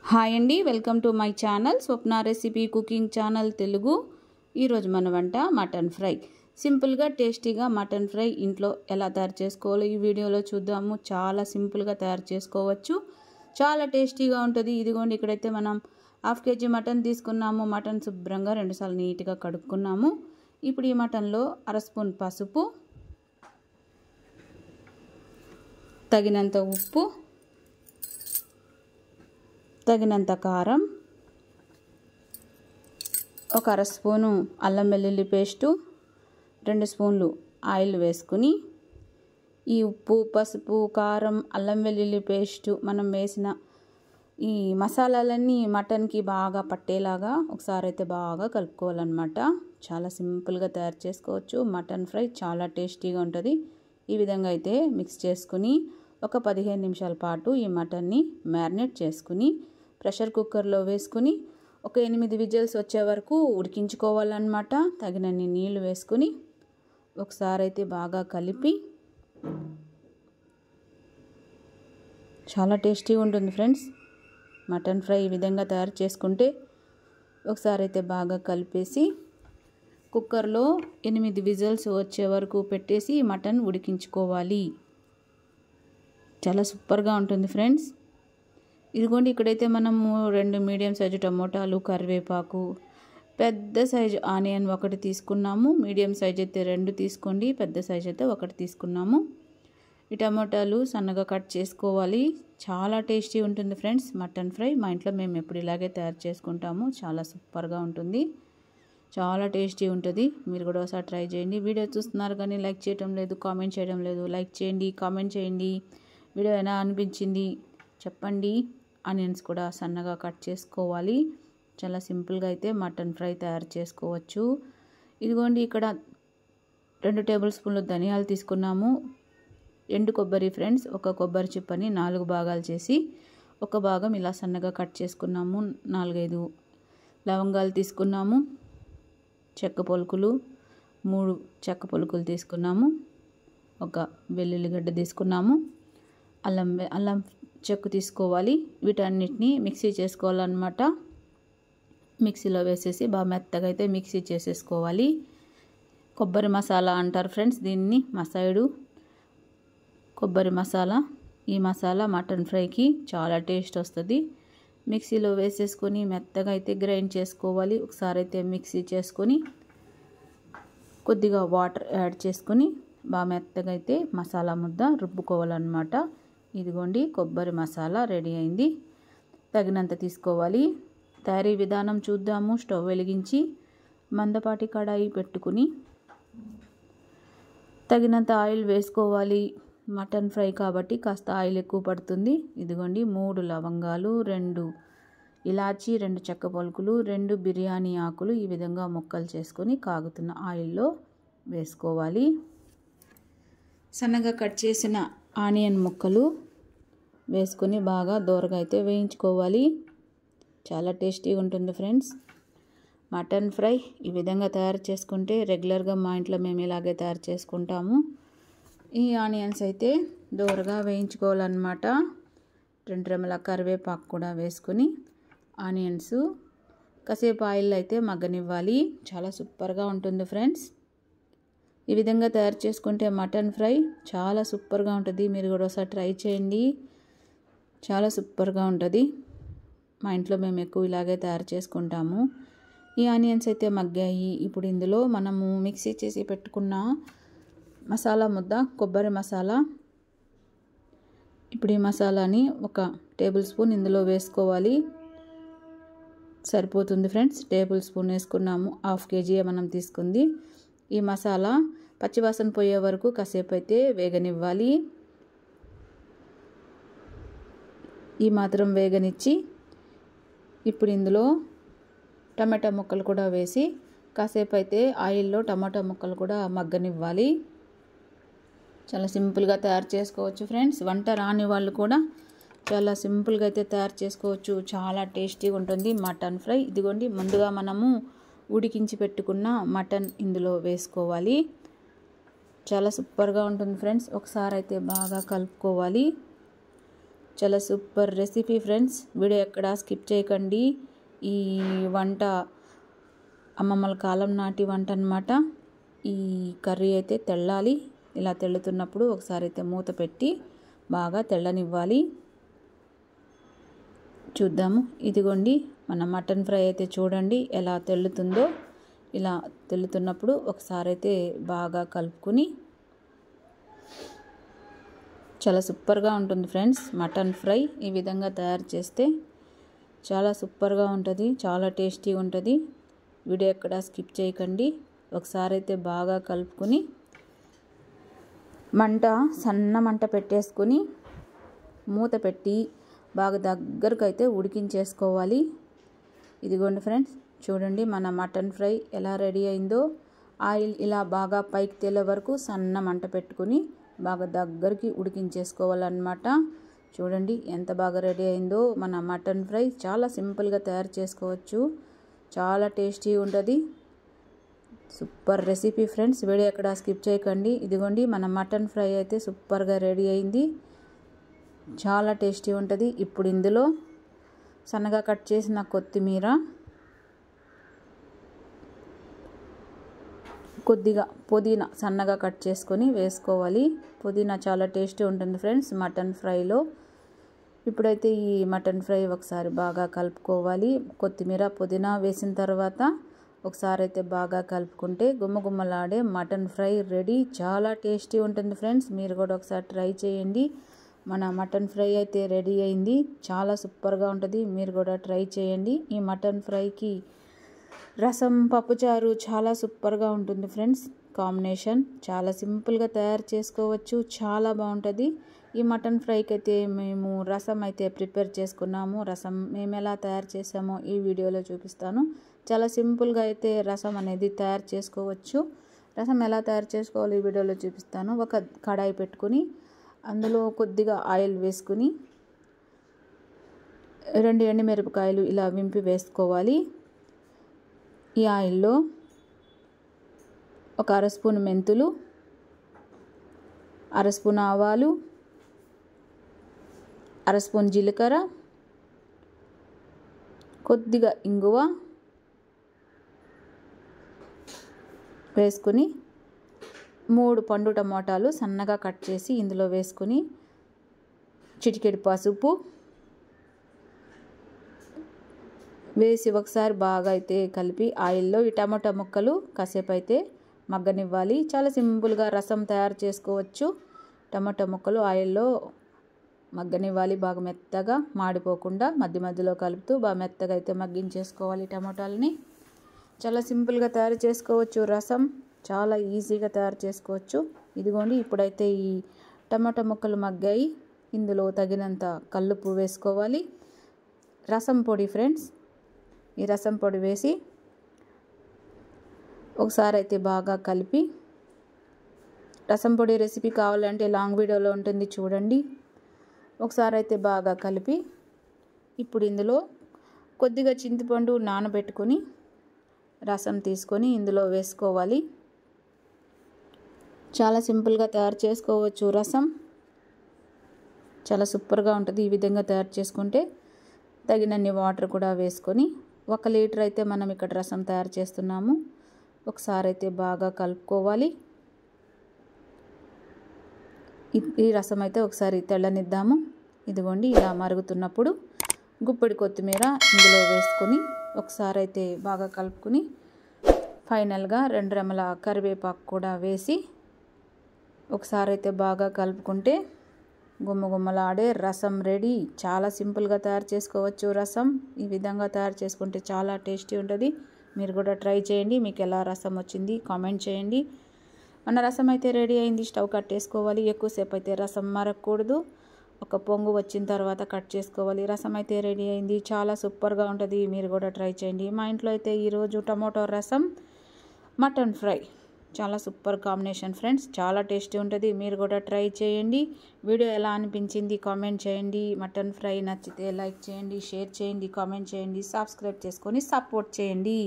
Hi అండి, welcome to my channel Swapna recipe cooking channel Telugu. ఈరోజు మన వంట మటన్ ఫ్రై. సింపుల్గా టేస్టీగా మటన్ ఫ్రై ఇంట్లో ఎలా తయారు చేసుకోవాలో ఈ వీడియోలో చూద్దాము. చాలా సింపుల్గా తయారు చేసుకోవచ్చు, చాలా టేస్టీగా ఉంటుంది. ఇదిగోండి, ఇక్కడైతే మనం 1/2 kg మటన్ తీసుకున్నాము. మటన్ శుభ్రంగా 2 సార్లు నీట్గా కడుక్కున్నాము. ఇప్పుడు ఈ మటన్లో 1/2 స్పూన్ పసుపు, తగినంత ఉప్పు, తగినంత కారం, ఒక 1/2 స్పూను అల్లం వెల్లుల్లి పేస్టు, 2 స్పూన్లు ఆయిల్ వేసుకుని ఈ ఉప్పు, పసుపు, కారం, అల్లం వెల్లుల్లి పేస్టు మనం వేసిన ఈ మసాలాలన్నీ మటన్కి బాగా పట్టేలాగా ఒకసారి అయితే బాగా కలుపుకోవాలన్నమాట. చాలా సింపుల్గా తయారు చేసుకోవచ్చు. మటన్ ఫ్రై చాలా టేస్టీగా ఉంటుంది. ఈ విధంగా అయితే మిక్స్ చేసుకుని ఒక 15 నిమిషాల పాటు ఈ మటన్ని మ్యారినేట్ చేసుకుని ప్రెషర్ కుక్కర్లో వేసుకుని ఒక 8 విజిల్స్ వచ్చే వరకు ఉడికించుకోవాలన్నమాట. తగినన్ని నీళ్లు వేసుకుని ఒకసారి అయితే బాగా కలిపి, చాలా టేస్టీగా ఉంటుంది ఫ్రెండ్స్. మటన్ ఫ్రై ఈ విధంగా తయారు చేసుకుంటే ఒకసారి అయితే బాగా కలిపేసి కుక్కర్లో 8 విజిల్స్ వచ్చే వరకు పెట్టేసి మటన్ ఉడికించుకోవాలి. చాలా సూపర్గా ఉంటుంది ఫ్రెండ్స్. ఇదిగోండి, ఇక్కడైతే మనము 2 మీడియం సైజు టమోటాలు, కరివేపాకు, పెద్ద సైజు ఆనియన్ 1 తీసుకున్నాము. మీడియం సైజ్ అయితే 2 తీసుకోండి, పెద్ద సైజ్ అయితే 1 తీసుకున్నాము. ఈ టమోటాలు సన్నగా కట్ చేసుకోవాలి. చాలా టేస్టీ ఉంటుంది ఫ్రెండ్స్ మటన్ ఫ్రై. మా ఇంట్లో మేము ఎప్పుడు ఇలాగే తయారు చేసుకుంటాము. చాలా సూపర్గా ఉంటుంది, చాలా టేస్టీ ఉంటుంది. మీరు కూడా ఒకసారి ట్రై చేయండి. వీడియో చూస్తున్నారు కానీ లైక్ చేయడం లేదు, కామెంట్ చేయడం లేదు. లైక్ చేయండి, కామెంట్ చేయండి. వీడియో ఎలా అనిపించింది చెప్పండి. ఆనియన్స్ కూడా సన్నగా కట్ చేసుకోవాలి. చాలా సింపుల్గా అయితే మటన్ ఫ్రై తయారు చేసుకోవచ్చు. ఇదిగోండి, ఇక్కడ 2 టేబుల్ స్పూన్లు ధనియాలు తీసుకున్నాము. ఎండు కొబ్బరి ఫ్రెండ్స్, ఒక కొబ్బరి చిప్పని 4 భాగాలు చేసి ఒక భాగం ఇలా సన్నగా కట్ చేసుకున్నాము. 4-5 లవంగాలు తీసుకున్నాము. చెక్క పొలుకులు 3 చెక్క పొలుకులు తీసుకున్నాము. ఒక వెల్లుల్లిగడ్డ తీసుకున్నాము. అల్లం చెక్కు తీసుకోవాలి. వీటన్నిటిని మిక్సీ చేసుకోవాలన్నమాట. మిక్సీలో వేసేసి బాగా మెత్తగా అయితే మిక్సీ చేసేసుకోవాలి. కొబ్బరి మసాలా అంటారు ఫ్రెండ్స్ దీన్ని, మసాయిడు కొబ్బరి మసాలా. ఈ మసాలా మటన్ ఫ్రైకి చాలా టేస్ట్ వస్తుంది. మిక్సీలో వేసేసుకొని మెత్తగా అయితే గ్రైండ్ చేసుకోవాలి. ఒకసారి అయితే మిక్సీ చేసుకొని కొద్దిగా వాటర్ యాడ్ చేసుకొని బాగా మెత్తగా అయితే మసాలా ముద్ద రుబ్బుకోవాలన్నమాట. ఇదిగోండి, కొబ్బరి మసాలా రెడీ అయింది. తగినంత తీసుకోవాలి. తయారీ విధానం చూద్దాము. స్టవ్ వెలిగించి మందపాటి కడాయి పెట్టుకుని తగినంత ఆయిల్ వేసుకోవాలి. మటన్ ఫ్రై కాబట్టి కాస్త ఆయిల్ ఎక్కువ పడుతుంది. ఇదిగోండి, 3 లవంగాలు, 2 ఇలాచి, 2 చెక్క పొలుకులు, 2 బిర్యానీ ఆకులు ఈ విధంగా ముక్కలు చేసుకొని కాగుతున్న ఆయిల్లో వేసుకోవాలి. సన్నగా కట్ చేసిన ఆనియన్ ముక్కలు వేసుకొని బాగా దోరగా అయితే వేయించుకోవాలి. చాలా టేస్టీగా ఉంటుంది ఫ్రెండ్స్ మటన్ ఫ్రై. ఈ విధంగా తయారు చేసుకుంటే రెగ్యులర్గా మా ఇంట్లో మేము ఇలాగే తయారు చేసుకుంటాము. ఈ ఆనియన్స్ అయితే దోరగా వేయించుకోవాలన్నమాట. 2 రెమ్మల కరివేపాకు కూడా వేసుకొని ఆనియన్స్ కాసేపు ఆయిల్ అయితే మగ్గనివ్వాలి. చాలా సూపర్గా ఉంటుంది ఫ్రెండ్స్. ఈ విధంగా తయారు చేసుకుంటే మటన్ ఫ్రై చాలా సూపర్గా ఉంటుంది. మీరు కూడా ఒకసారి ట్రై చేయండి, చాలా సూపర్గా ఉంటుంది. మా ఇంట్లో మేము ఎక్కువ ఇలాగే తయారు చేసుకుంటాము. ఈ ఆనియన్స్ అయితే మగ్గాయి. ఇప్పుడు ఇందులో మనము మిక్సీ చేసి పెట్టుకున్న మసాలా ముద్ద, కొబ్బరి మసాలా, ఇప్పుడు ఈ మసాలాని 1 టేబుల్ స్పూన్ ఇందులో వేసుకోవాలి. సరిపోతుంది ఫ్రెండ్స్. టేబుల్ స్పూన్ వేసుకున్నాము. 1/2 kg మనం తీసుకుంది. ఈ మసాలా పచ్చివాసన పోయే వరకు కాసేపు అయితే వేగనివ్వాలి. ఈ మాత్రం వేగనిచ్చి ఇప్పుడు ఇందులో టమాటా ముక్కలు కూడా వేసి కాసేపు అయితే ఆయిల్లో టమాటా ముక్కలు కూడా మగ్గనివ్వాలి. చాలా సింపుల్గా తయారు చేసుకోవచ్చు ఫ్రెండ్స్. వంట రాని వాళ్ళు కూడా చాలా సింపుల్గా అయితే తయారు చేసుకోవచ్చు. చాలా టేస్టీగా ఉంటుంది మటన్ ఫ్రై. ఇదిగోండి, ముందుగా మనము ఉడికించి పెట్టుకున్న మటన్ ఇందులో వేసుకోవాలి. చాలా సూపర్గా ఉంటుంది ఫ్రెండ్స్. ఒకసారి అయితే బాగా కలుపుకోవాలి. చాలా సూపర్ రెసిపీ ఫ్రెండ్స్. వీడియో ఎక్కడ స్కిప్ చేయకండి. ఈ వంట అమ్మమ్మల కాలం నాటి వంట అన్నమాట. ఈ కర్రీ అయితే తెల్లాలి. ఇలా తెల్లుతున్నప్పుడు ఒకసారి అయితే మూత పెట్టి బాగా తెల్లనివ్వాలి. చూద్దాము. ఇదిగోండి మన మటన్ ఫ్రై అయితే చూడండి ఎలా తెల్లుతుందో. ఇలా తెల్లుతున్నప్పుడు ఒకసారి అయితే బాగా కలుపుకొని చాలా సూపర్గా ఉంటుంది ఫ్రెండ్స్. మటన్ ఫ్రై ఈ విధంగా తయారు చేస్తే చాలా సూపర్గా ఉంటుంది, చాలా టేస్టీ ఉంటుంది. వీడియో ఎక్కడ స్కిప్ చేయకండి. ఒకసారి అయితే బాగా కలుపుకొని సన్న మంట పెట్టేసుకొని మూత పెట్టి బాగా దగ్గరకు అయితే ఉడికించేసుకోవాలి. ఇదిగోండి ఫ్రెండ్స్, చూడండి మన మటన్ ఫ్రై ఎలా రెడీ అయిందో. ఆయిల్ ఇలా బాగా పైకి తేలే వరకు సన్న మంట పెట్టుకుని బాగా దగ్గరికి ఉడికించేసుకోవాలన్నమాట. చూడండి ఎంత బాగా రెడీ అయిందో మన మటన్ ఫ్రై. చాలా సింపుల్గా తయారు చేసుకోవచ్చు, చాలా టేస్టీ ఉంటుంది. Super recipe friends. వీడియో ఎక్కడ స్కిప్ చేయకండి. ఇదిగోండి మన మటన్ ఫ్రై అయితే సూపర్గా రెడీ అయింది, చాలా టేస్టీ ఉంటుంది. ఇప్పుడు ఇందులో సన్నగా కట్ చేసిన కొత్తిమీర, కొద్దిగా పుదీనా సన్నగా కట్ చేసుకొని వేసుకోవాలి. పుదీనా చాలా టేస్టీ ఉంటుంది ఫ్రెండ్స్ మటన్ ఫ్రైలో. ఇప్పుడైతే ఈ మటన్ ఫ్రై ఒకసారి బాగా కలుపుకోవాలి. కొత్తిమీర పుదీనా వేసిన తర్వాత ఒకసారి అయితే బాగా కలుపుకుంటే గుమ్మగుమ్మలాడే మటన్ ఫ్రై రెడీ. చాలా టేస్టీ ఉంటుంది ఫ్రెండ్స్. మీరు కూడా ఒకసారి ట్రై చేయండి. మన మటన్ ఫ్రై అయితే రెడీ అయింది, చాలా సూపర్గా ఉంటుంది. మీరు కూడా ట్రై చేయండి. ఈ మటన్ ఫ్రైకి రసం, పప్పుచారు చాలా సూపర్గా ఉంటుంది ఫ్రెండ్స్. కాంబినేషన్ చాలా సింపుల్గా తయారు చేసుకోవచ్చు, చాలా బాగుంటుంది. ఈ మటన్ ఫ్రైకి అయితే మేము రసం అయితే ప్రిపేర్ చేసుకున్నాము. రసం మేము ఎలా తయారు చేసామో ఈ వీడియోలో చూపిస్తాను. చాలా సింపుల్గా అయితే రసం అనేది తయారు చేసుకోవచ్చు. రసం ఎలా తయారు చేసుకోవాలో ఈ వీడియోలో చూపిస్తాను. ఒక కడాయి పెట్టుకుని అందులో కొద్దిగా ఆయిల్ వేసుకుని 2 ఎండుమిరపకాయలు ఇలా వింపి వేసుకోవాలి. ఈ ఆయిల్లో ఒక 1/2 స్పూన్ మెంతులు, 1/2 స్పూన్ ఆవాలు, 1/2 స్పూన్ జీలకర్ర, కొద్దిగా ఇంగువ వేసుకుని 3 పండు టమాటాలు సన్నగా కట్ చేసి ఇందులో వేసుకుని చిటికెడు పసుపు వేసి ఒకసారి బాగా అయితే కలిపి ఆయిల్లో ఈ టమాటా ముక్కలు కాసేపు అయితే మగ్గనివ్వాలి. చాలా సింపుల్గా రసం తయారు చేసుకోవచ్చు. టమాటా ముక్కలు ఆయిల్లో మగ్గనివ్వాలి బాగా మెత్తగా, మాడిపోకుండా మధ్య మధ్యలో కలుపుతూ బాగా మెత్తగా అయితే మగ్గించేసుకోవాలి టమాటాలని. చాలా సింపుల్గా తయారు చేసుకోవచ్చు రసం, చాలా ఈజీగా తయారు చేసుకోవచ్చు. ఇదిగోండి ఇప్పుడైతే ఈ టమాటా ముక్కలు మగ్గాయి. ఇందులో తగినంత కల్లుప్పు వేసుకోవాలి. రసం పొడి ఫ్రెండ్స్, ఈ రసం పొడి వేసి ఒకసారి అయితే బాగా కలిపి, రసం పొడి రెసిపీ కావాలంటే లాంగ్ వీడియోలో ఉంటుంది చూడండి. ఒకసారి అయితే బాగా కలిపి ఇప్పుడు ఇందులో కొద్దిగా చింతపండు నానబెట్టుకొని రసం తీసుకొని ఇందులో వేసుకోవాలి. చాలా సింపుల్గా తయారు చేసుకోవచ్చు రసం, చాలా సూపర్గా ఉంటుంది. ఈ విధంగా తయారు చేసుకుంటే తగినన్ని వాటర్ కూడా వేసుకొని 1 లీటర్ అయితే మనం ఇక్కడ రసం తయారు చేస్తున్నాము. ఒకసారి అయితే బాగా కలుపుకోవాలి. ఈ రసం అయితే ఒకసారి తెల్లనిద్దాము. ఇదిగోండి ఇలా మరుగుతున్నప్పుడు గుప్పెడి కొత్తిమీర ఇందులో వేసుకొని ఒకసారి అయితే బాగా కలుపుకొని ఫైనల్గా 2 రెమ్మల కరివేపాకు కూడా వేసి ఒకసారి అయితే బాగా కలుపుకుంటే గుమ్మగుమ్మలాడే రసం రెడీ. చాలా సింపుల్గా తయారు చేసుకోవచ్చు రసం. ఈ విధంగా తయారు చేసుకుంటే చాలా టేస్టీ ఉంటుంది. మీరు కూడా ట్రై చేయండి. మీకు ఎలా రసం వచ్చింది కామెంట్ చేయండి. మన రసం అయితే రెడీ అయింది. స్టవ్ కట్టేసుకోవాలి. ఎక్కువసేపు అయితే రసం మరగకూడదు. ఒక పొంగు వచ్చిన తర్వాత కట్ చేసుకోవాలి. రసం అయితే రెడీ అయింది, చాలా సూపర్గా ఉంటుంది. మీరు కూడా ట్రై చేయండి. మా ఇంట్లో అయితే ఈరోజు టమాటో రసం, మటన్ ఫ్రై చాలా సూపర్ కాంబినేషన్ ఫ్రెండ్స్, చాలా టేస్టీ ఉంటుంది. మీరు కూడా ట్రై చేయండి. వీడియో ఎలా అనిపించింది కామెంట్ చేయండి. మటన్ ఫ్రై నచ్చితే లైక్ చేయండి, షేర్ చేయండి, కామెంట్ చేయండి, సబ్స్క్రైబ్ చేసుకొని సపోర్ట్ చేయండి.